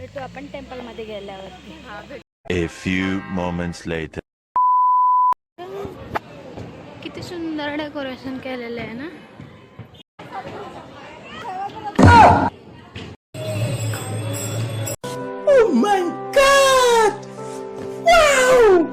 भेटू आपण टेम्पल मध्ये गेल्यावरती. A few moments later. किती सुंदर डेकोरेशन केलेलं आहे ना. Oh my God! Wow!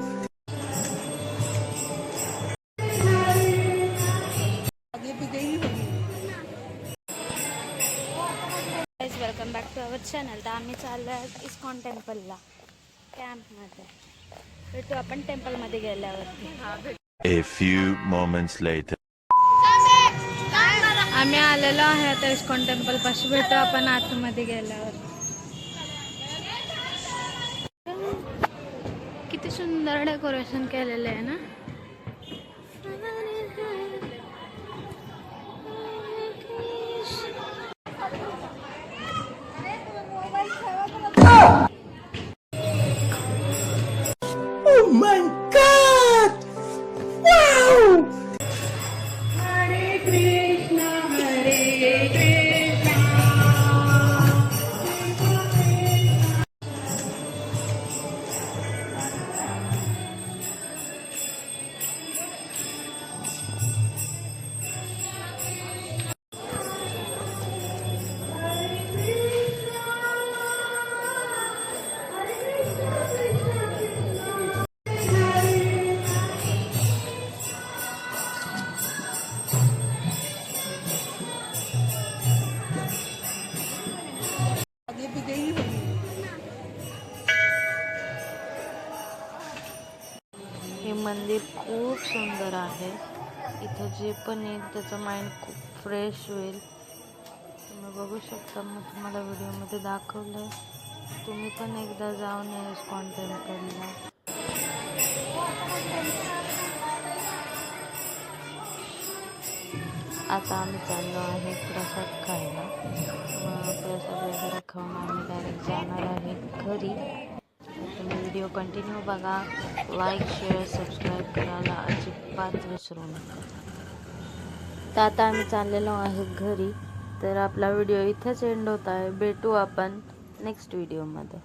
Welcome back to our channel. तर आम्ही चाललो आहे इस्कॉन टेम्पलला कॅम्पमध्ये. भेटू आपण टेम्पलमध्ये गेल्यावरती. A few moments later. आम्ही आलेलो आहे आता इस्कॉन टेम्पल पाशी. भेटू आपण आतमध्ये गेल्यावर. किती सुंदर डेकोरेशन केलेलं आहे ना. Oh my God! Wow! हरे कृष्णा हरे कृष्णा. हे मंदिर खूप सुंदर आहे. इथं जे पण येईल त्याचं माइंड खूप फ्रेश होईल. तुम्ही बघू शकता, मी तुम्हाला व्हिडिओमध्ये दाखवलं. तुम्ही पण एकदा जाऊन या इस्कॉन टेम्पलला. आता आम्ही चाललो आहे प्रसाद खायला. प्रसाद वगैरे खाऊन आम्ही डायरेक्ट जाणार आहे घरी. तुम्ही व्हिडिओ कंटिन्यू बघा. लाईक शेअर सबस्क्राईब करायला अजिबात विसरू नका. तर आता आम्ही चाललेलो आहे घरी. तर आपला व्हिडिओ इथंच एंड होत आहे. भेटू आपण नेक्स्ट व्हिडिओमध्ये.